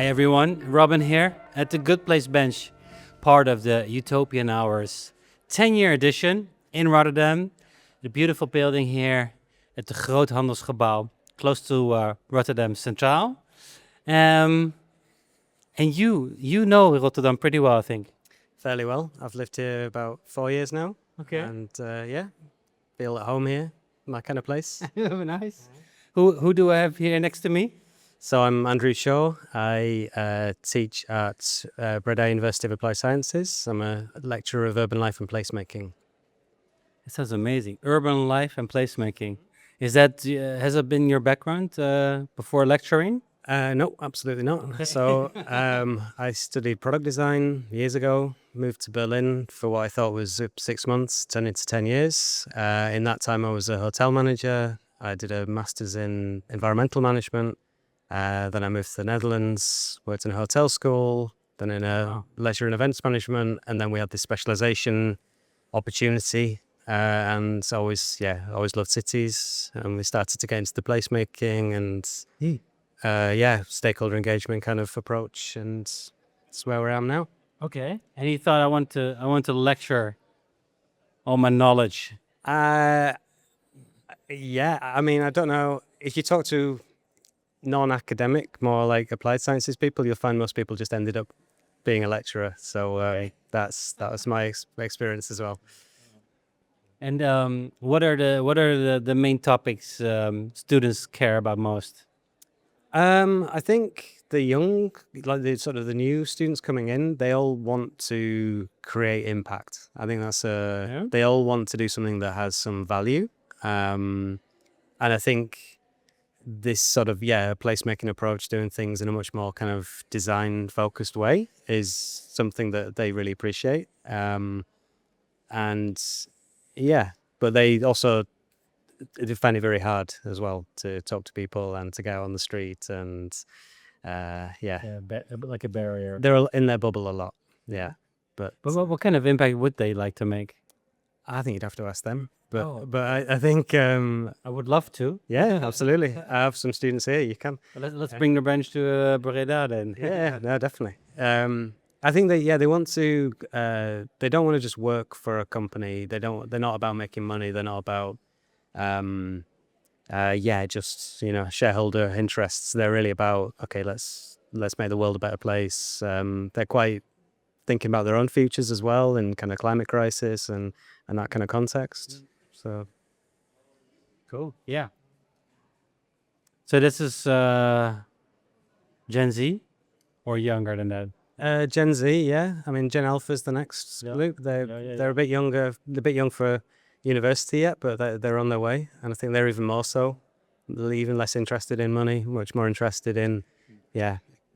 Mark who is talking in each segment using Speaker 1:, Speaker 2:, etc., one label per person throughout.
Speaker 1: everyone, Robin here at the Good Place Bench, part of the Utopian Hours 10-year edition in Rotterdam. The beautiful building here at the Groothandelsgebouw, close to Rotterdam Centraal. And you know Rotterdam pretty well, I think.
Speaker 2: Fairly well. I've lived here about 4 years now.
Speaker 1: Okay.
Speaker 2: And feel at home here, my kind of place.
Speaker 1: Nice. Who do I have here next to me?
Speaker 2: So I'm Andrew Shaw. I teach at Breda University of Applied Sciences. I'm a lecturer of Urban Life and Placemaking.
Speaker 1: It sounds amazing. Urban life and placemaking. Is that has it been your background before lecturing?
Speaker 2: No, absolutely not. So I studied product design years ago, moved to Berlin for what I thought was 6 months, turned into 10 years. In that time, I was a hotel manager. I did a master's in environmental management. Then I moved to the Netherlands, worked in a hotel school, then in a leisure and events management. And then we had this specialization opportunity. And always loved cities. And we started to get into the placemaking and stakeholder engagement kind of approach, and that's where we are now.
Speaker 1: Okay. And you thought I want to lecture all my knowledge.
Speaker 2: Yeah, I mean, I don't know if you talk to non-academic, more like applied sciences people, you'll find most people just ended up being a lecturer. So that was my experience as well.
Speaker 1: And what are the main topics students care about most?
Speaker 2: I think the young, like the new students coming in, they all want to create impact. I think that's they all want to do something that has some value. And I think this sort of placemaking approach, doing things in a much more kind of design focused way, is something that they really appreciate. But they also find it very hard as well to talk to people and to go on the street and
Speaker 1: like a barrier.
Speaker 2: they're in their bubble a lot. Yeah, but
Speaker 1: what kind of impact would they like to make?
Speaker 2: I think you'd have to ask them. But I think
Speaker 1: I would love to.
Speaker 2: yeah, absolutely. I have some students here. You can.
Speaker 1: Let's bring the bench to Breda then.
Speaker 2: Yeah, no, definitely. I think they want to. They don't want to just work for a company. They're not about making money. They're not about just shareholder interests. They're really about, okay, let's make the world a better place. They're quite thinking about their own futures as well, in kind of climate crisis and that kind of context. So
Speaker 1: cool. Yeah. So this is Gen Z or younger than that?
Speaker 2: Gen Z, yeah. I mean, Gen Alpha is the next group. They're a bit younger, a bit young for university yet, but they're on their way, and I think they're even more so. They're even less interested in money, much more interested in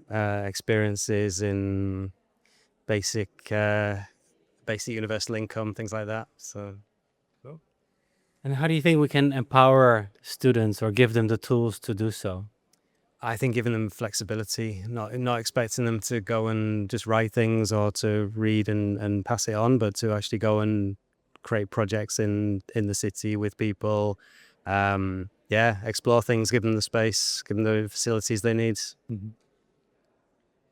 Speaker 2: experiences, in basic universal income, things like that. So
Speaker 1: and how do you think we can empower students or give them the tools to do so?
Speaker 2: I think giving them flexibility, not expecting them to go and just write things or to read and pass it on, but to actually go and create projects in the city with people. Explore things, give them the space, give them the facilities they need.
Speaker 1: Mm-hmm.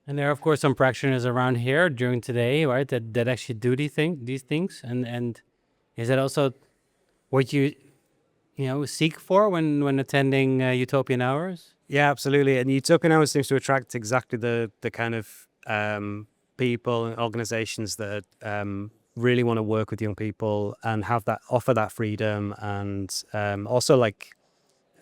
Speaker 1: And there are, of course, some practitioners around here during today, right, that actually do these things. And is that also what you seek for when attending Utopian Hours?
Speaker 2: Yeah, absolutely. And Utopian Hours seems to attract exactly the kind of people and organizations that really want to work with young people and offer that freedom, and also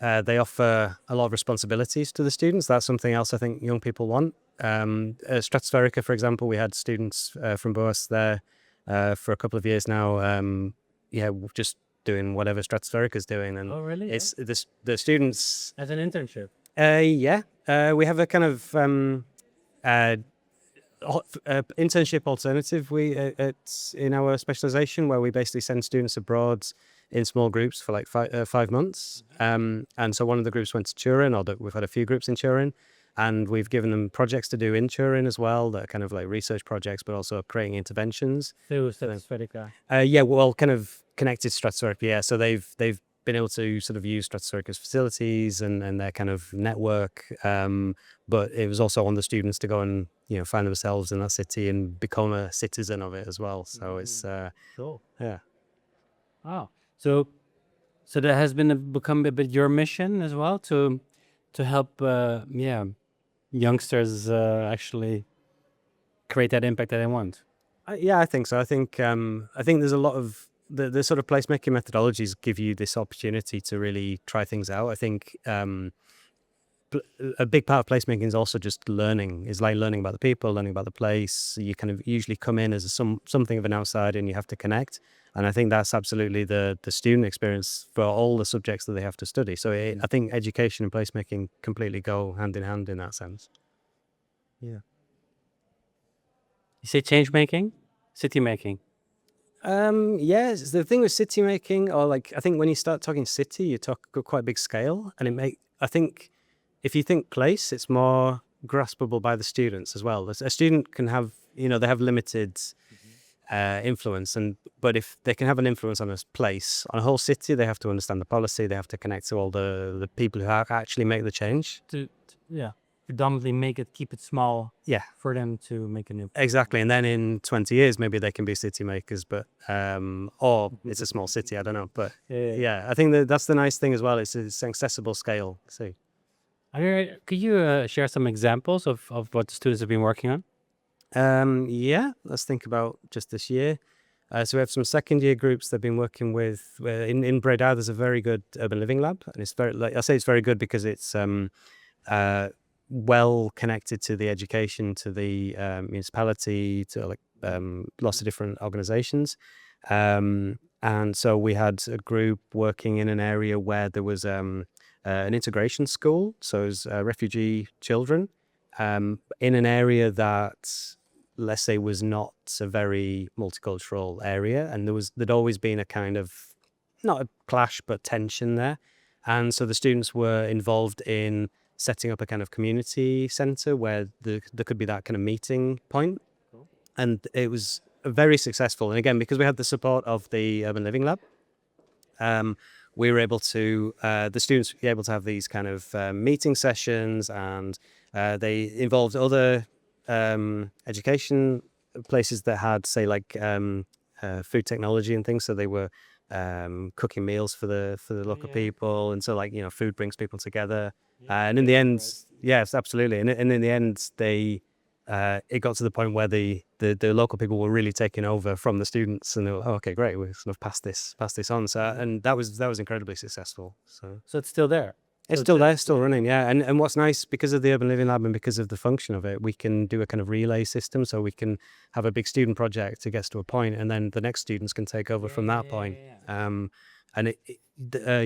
Speaker 2: they offer a lot of responsibilities to the students. That's something else I think young people want. Stratospherica, for example, we had students from BOAS there for a couple of years now. Just doing whatever Stratospherica is doing, and
Speaker 1: really?
Speaker 2: It's the students
Speaker 1: As an internship.
Speaker 2: We have a kind of internship alternative. It's in our specialization where we basically send students abroad in small groups for like 5 months. And so one of the groups went to Turin, we've had a few groups in Turin, and we've given them projects to do in Turin as well, that are kind of like research projects, but also creating interventions.
Speaker 1: Through Stratospherica.
Speaker 2: Kind of connected to Stratospherica. Yeah, so they've been able to sort of use Stratospherica's facilities and their kind of network. But it was also on the students to go and, find themselves in that city and become a citizen of it as well. So it's,
Speaker 1: Cool.
Speaker 2: yeah.
Speaker 1: Wow. So that has become a bit your mission as well to help, youngsters actually create that impact that they want.
Speaker 2: Yeah, I think so. I think there's a lot of the sort of placemaking methodologies give you this opportunity to really try things out. I think a big part of placemaking is also just learning. Is like learning about the people, learning about the place. You kind of usually come in as something of an outsider, and you have to connect. And I think that's absolutely the student experience for all the subjects that they have to study. So I think education and placemaking completely go hand in hand in that sense. Yeah.
Speaker 1: You say change making, city making.
Speaker 2: Yes, the thing with city making, or like I think when you start talking city, you talk quite big scale, and I think if you think place, it's more graspable by the students as well. A student can have, they have limited influence, but if they can have an influence on a place, on a whole city, they have to understand the policy, they have to connect to all the people who actually make the change.
Speaker 1: Yeah, predominantly keep it small.
Speaker 2: Yeah,
Speaker 1: for them to make a new.
Speaker 2: exactly. And then in 20 years, maybe they can be city makers, but or it's a small city, I don't know. But yeah, I think that's the nice thing as well. It's an accessible scale. So
Speaker 1: Could you share some examples of what the students have been working on?
Speaker 2: yeah, let's think about just this year. So we have some second year groups they've been working with. In Breda, there's a very good urban living lab, and it's very, like I say, it's very good because it's well connected to the education, to the municipality, to like lots of different organizations. And so we had a group working in an area where there was an integration school, so it was refugee children in an area that, let's say, was not a very multicultural area, and there'd always been a kind of, not a clash but tension there. And so the students were involved in setting up a kind of community center where there could be that kind of meeting point. And it was very successful. And again, because we had the support of the Urban Living Lab, we were able to, the students were able to have these kind of meeting sessions, and they involved other education places that had, say, like food technology and things. So they were cooking meals for the local people, and so, like, food brings people together. And in the end, yes, absolutely. And in the end, it got to the point where the local people were really taking over from the students, and they were, oh, okay, great, we've sort of passed this on. So, and that was incredibly successful.
Speaker 1: So it's still there.
Speaker 2: It's still there, still running, yeah. And what's nice, because of the Urban Living Lab and because of the function of it, we can do a kind of relay system. So we can have a big student project to get to a point, and then the next students can take over from that point. And it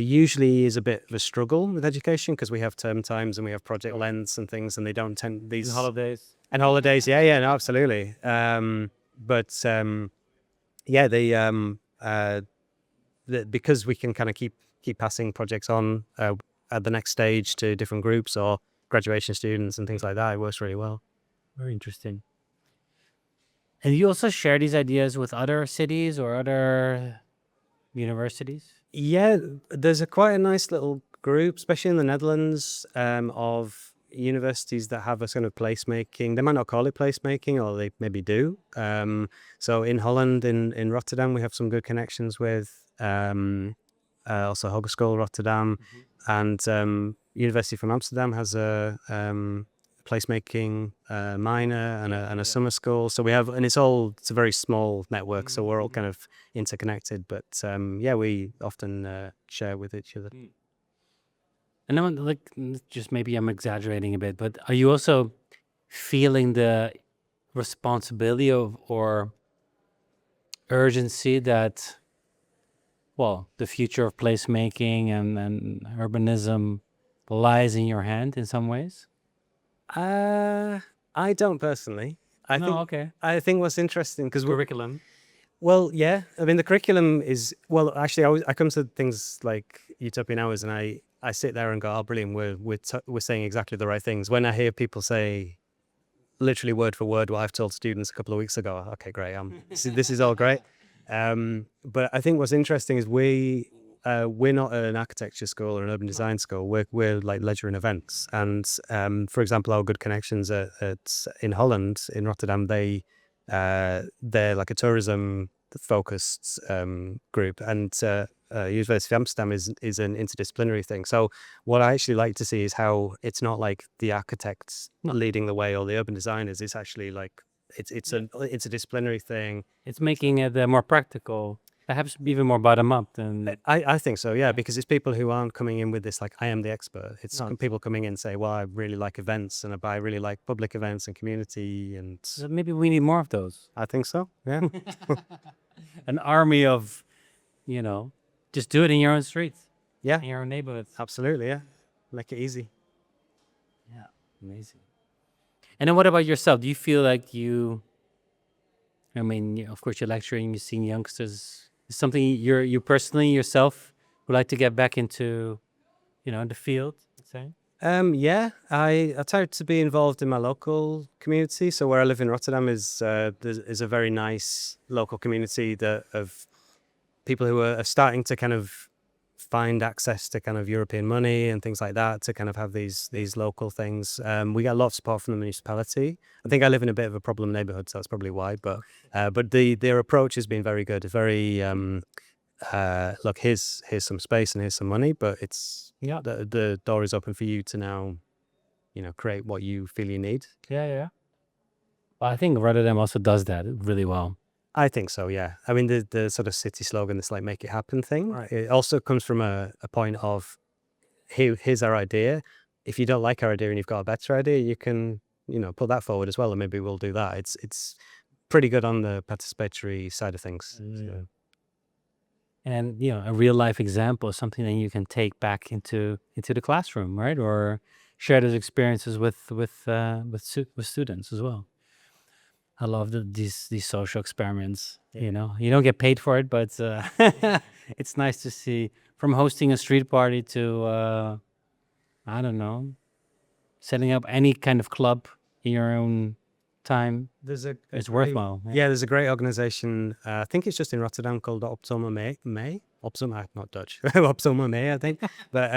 Speaker 2: usually is a bit of a struggle with education because we have term times and we have project lengths and things, and they don't tend these
Speaker 1: holidays.
Speaker 2: And holidays, yeah, no, absolutely. Yeah, because we can kind of keep passing projects on at the next stage to different groups or graduation students and things like that, it works really well.
Speaker 1: Very interesting. And you also share these ideas with other cities or other universities?
Speaker 2: Yeah, there's quite a nice little group, especially in the Netherlands, of universities that have a kind of placemaking. They might not call it placemaking, or they maybe do. So in Holland, in Rotterdam, we have some good connections with also Hogeschool Rotterdam, and University from Amsterdam has a placemaking minor and a summer school. So we have, and it's a very small network, so we're all kind of interconnected. But yeah, we often share with each other.
Speaker 1: And then, like, just maybe I'm exaggerating a bit, but are you also feeling the responsibility or urgency that, well, the future of placemaking and urbanism lies in your hand in some ways?
Speaker 2: I don't personally.
Speaker 1: Okay.
Speaker 2: I think what's interesting, because
Speaker 1: Curriculum.
Speaker 2: well, yeah. I mean, the curriculum is, well, actually, I come to things like Utopian Hours, and I sit there and go, oh, brilliant, we're saying exactly the right things. When I hear people say literally word for word what I've told students a couple of weeks ago, okay, great, this is all great. But I think what's interesting is we're not an architecture school or an urban design school. We're like leisure and events. And for example, our good connections in Holland, in Rotterdam, they're like a tourism focused group, and University of Amsterdam is an interdisciplinary thing. So what I actually like to see is how it's not like the architects leading the way or the urban designers. It's actually like it's an interdisciplinary thing.
Speaker 1: It's making it more practical, perhaps even more bottom up than.
Speaker 2: I think so, yeah, because it's people who aren't coming in with this like I am the expert. It's
Speaker 1: No.
Speaker 2: people coming in and say, well, I really like events and I really like public events and community, and
Speaker 1: So maybe we need more of those.
Speaker 2: I think so, yeah.
Speaker 1: An army of, just do it in your own streets,
Speaker 2: Yeah,
Speaker 1: in your own neighborhoods.
Speaker 2: absolutely, yeah. Make it easy.
Speaker 1: Yeah, amazing. And then what about yourself? Do you feel like of course you're lecturing, you're seeing youngsters. Is something you personally yourself would like to get back into, the field, let's say?
Speaker 2: Yeah, I try to be involved in my local community. So where I live in Rotterdam is a very nice local community of people who are starting to kind of find access to kind of European money and things like that to kind of have these local things. We get a lot of support from the municipality. I think I live in a bit of a problem neighborhood, so that's probably why. But their approach has been very good. Very look, here's some space and here's some money, but it's the door is open for you to now, create what you feel you need.
Speaker 1: Yeah. Well, I think Rotterdam also does that really well.
Speaker 2: I think so, yeah. I mean, the sort of city slogan, this like make it happen thing,
Speaker 1: Right.
Speaker 2: it also comes from a point of here's our idea. If you don't like our idea and you've got a better idea, you can, put that forward as well, and maybe we'll do that. It's pretty good on the participatory side of things. So.
Speaker 1: And a real life example is something that you can take back into the classroom, right? Or share those experiences with students as well. I love these social experiments. You don't get paid for it, but it's nice to see, from hosting a street party to I don't know, setting up any kind of club in your own time. It's worthwhile.
Speaker 2: Yeah, there's a great organization. I think it's just in Rotterdam called Optoma May. Optoma, not Dutch. Optoma May, I think. But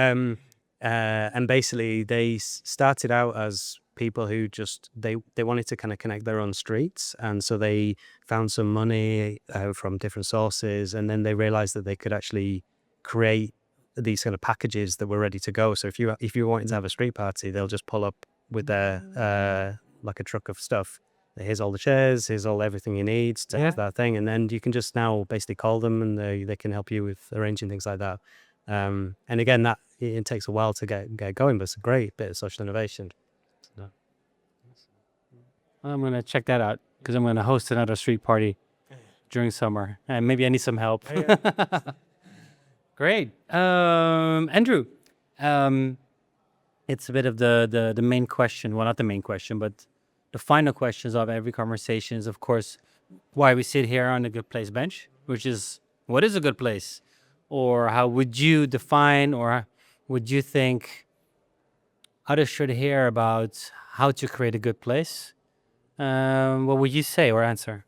Speaker 2: and basically they started out as people who just they wanted to kind of connect their own streets, and so they found some money from different sources, and then they realized that they could actually create these kind of packages that were ready to go. So if you wanted to have a street party, they'll just pull up with their like a truck of stuff. Here's all the chairs, here's everything you need to that thing, and then you can just now basically call them, and they can help you with arranging things like that. And again, that it takes a while to get going, but it's a great bit of social innovation.
Speaker 1: I'm gonna check that out because I'm gonna host another street party during summer, and maybe I need some help. Great, Andrew. It's a bit of the main question. Well, not the main question, but the final questions of every conversation is, of course, why we sit here on the Good Place bench, which is, what is a good place? Or how would you define, or would you think others should hear about how to create a good place? What would you say or answer?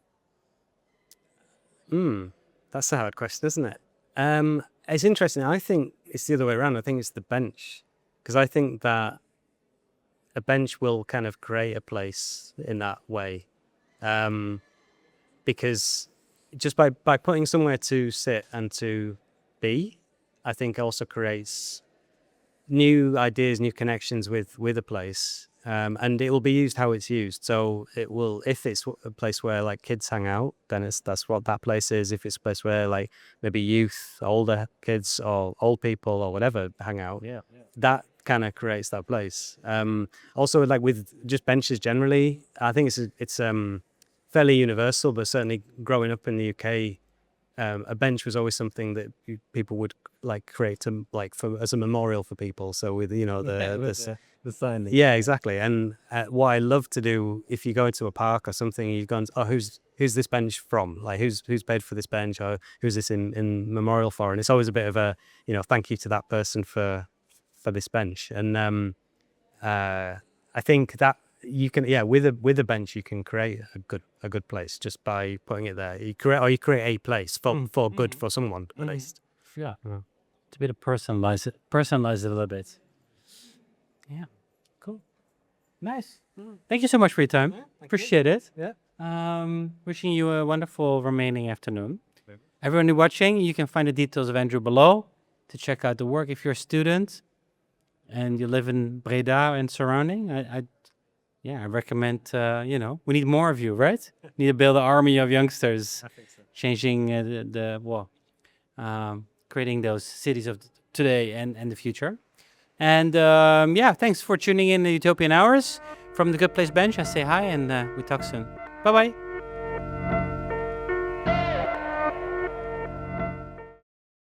Speaker 2: That's a hard question, isn't it? It's interesting. I think it's the other way around. I think it's the bench, because I think that a bench will kind of create a place in that way, because just by putting somewhere to sit and to be, I think also creates new ideas, new connections with a place, and it will be used how it's used. So it will, if it's a place where like kids hang out, then that's what that place is. If it's a place where like maybe youth, older kids or old people or whatever hang out, that kind of creates that place. Also, like with just benches generally, I think it's fairly universal, but certainly growing up in the UK, a bench was always something that people would like create to like as a memorial for people. So with
Speaker 1: The sign.
Speaker 2: yeah, exactly. And what I love to do, if you go into a park or something, you've gone, oh, who's this bench from? Like who's paid for this bench, or who's this in memorial for? And it's always a bit of a thank you to that person for this bench. And I think that you can with a bench you can create a good place just by putting it there. You create a place for good for someone at least.
Speaker 1: Yeah. to be to personalize it a little bit. Yeah, cool, nice. Thank you so much for your time. Appreciate it.
Speaker 2: Yeah.
Speaker 1: Wishing you a wonderful remaining afternoon. Everyone who's watching, you can find the details of Andrew below to check out the work. If you're a student and you live in Breda and surrounding, I recommend, we need more of you, right? Need to build an army of youngsters,
Speaker 2: I think so.
Speaker 1: changing creating those cities of today and the future. And thanks for tuning in the Utopian Hours from the Good Place Bench. I say hi and we talk soon. Bye-bye.